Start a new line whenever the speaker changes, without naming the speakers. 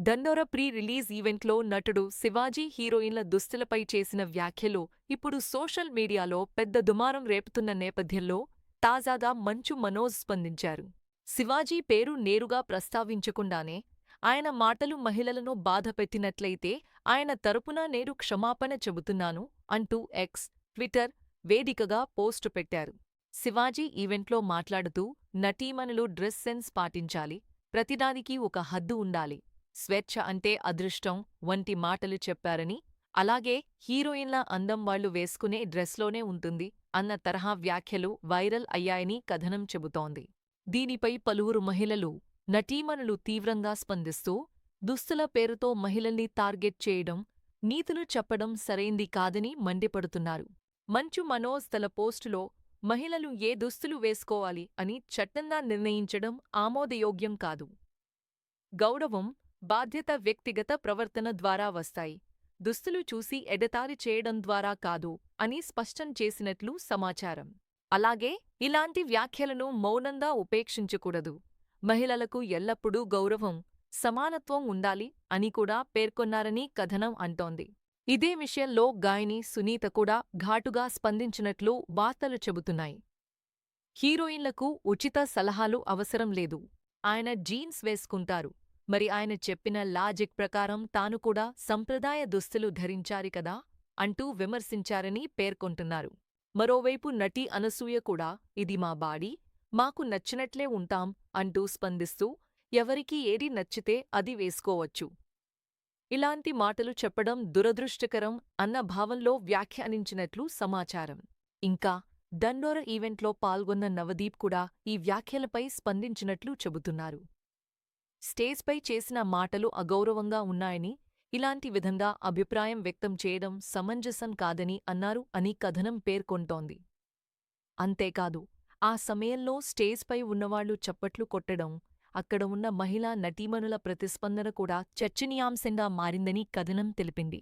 దండోర pre release ఈవెంట్లో నటుడు శివాజీ హీరోయిన్ల దుస్తులపై చేసిన వ్యాఖ్యలు ఇప్పుడు సోషల్ మీడియాలో పెద్ద దుమారం రేపుతున్న నేపథ్యంలో తాజాగా మంచు మనోజ్ స్పందించారు. శివాజీ పేరు నేరుగా ప్రస్తావించకుండానే ఆయన మాటలు మహిళలను బాధపెట్టినట్లయితే ఆయన తరపున నేడు క్షమాపణ చెబుతున్నాను అంటూ ఎక్స్, ట్విట్టర్ వేదికగా పోస్టు పెట్టారు. శివాజీ ఈవెంట్లో మాట్లాడుతూ నటీమణులు డ్రెస్ సెన్స్ పాటించాలి, ప్రతిదానికీ ఒక హద్దు ఉండాలి, స్వేచ్ఛ అంటే అదృష్టం వంటి మాటలు చెప్పారని, అలాగే హీరోయిన్ల అందం వాళ్లు వేసుకునే డ్రెస్లోనే ఉంటుంది అన్న తరహా వ్యాఖ్యలు వైరల్ అయ్యాయని కథనం చెబుతోంది. దీనిపై పలువురు మహిళలు, నటీమణులు తీవ్రంగా స్పందిస్తూ దుస్తుల పేరుతో మహిళల్ని టార్గెట్ చేయడం, నీతులు చెప్పడం సరైంది కాదని మండిపడుతున్నారు. మంచు మనోజ్ తన పోస్టులో మహిళలు ఏ దుస్తులు వేసుకోవాలి అని చట్టంగా నిర్ణయించడం ఆమోదయోగ్యం కాదు. గౌరవం, బాధ్యత వ్యక్తిగత ప్రవర్తన ద్వారా వస్తాయి, దుస్తులు చూసి ఎగతాళి చేయడం ద్వారా కాదు అని స్పష్టం చేసినట్లు సమాచారం. అలాగే ఇలాంటి వ్యాఖ్యలను మౌనంగా ఉపేక్షించకూడదు, మహిళలకు ఎల్లప్పుడూ గౌరవం, సమానత్వం ఉండాలి అని కూడా పేర్కొన్నారని కథనం అంటోంది. ఇదే విషయంలో గాయని సునీత కూడా ఘాటుగా స్పందించినట్లు వార్తలు చెబుతున్నాయి. హీరోయిన్లకు ఉచిత సలహాలు అవసరం లేదు, ఆయన జీన్స్ వేసుకుంటారు, మరి ఆయన చెప్పిన లాజిక్ ప్రకారం తాను కూడా సంప్రదాయ దుస్తులు ధరించాలి కదా అంటూ విమర్శించారని పేర్కొంటున్నారు. మరోవైపు నటి అనసూయ కూడా ఇది మా బాడీ, మాకు నచ్చినట్లే ఉంటాం అంటూ స్పందిస్తూ ఎవరికి ఏది నచ్చితే అది వేసుకోవచ్చు, ఇలాంటి మాటలు చెప్పడం దురదృష్టకరం అన్న భావంలో వ్యాఖ్యానించినట్లు సమాచారం. ఇంకా దండోర ఈవెంట్లో పాల్గొన్న నవదీప్ కూడా ఈ వ్యాఖ్యలపై స్పందించినట్లు చెబుతున్నారు. స్టేజ్పై చేసిన మాటలు అగౌరవంగా ఉన్నాయని, ఇలాంటి విధంగా అభిప్రాయం వ్యక్తం చేయడం సమంజసం కాదని అన్నారు అని కథనం పేర్కొంటోంది. అంతేకాదు, ఆ సమయంలో స్టేజ్పై ఉన్నవాళ్లు చప్పట్లు కొట్టడం, అక్కడ ఉన్న మహిళా నటీమణుల ప్రతిస్పందన కూడా చర్చనీయాంశంగా మారిందని కథనం తెలిపింది.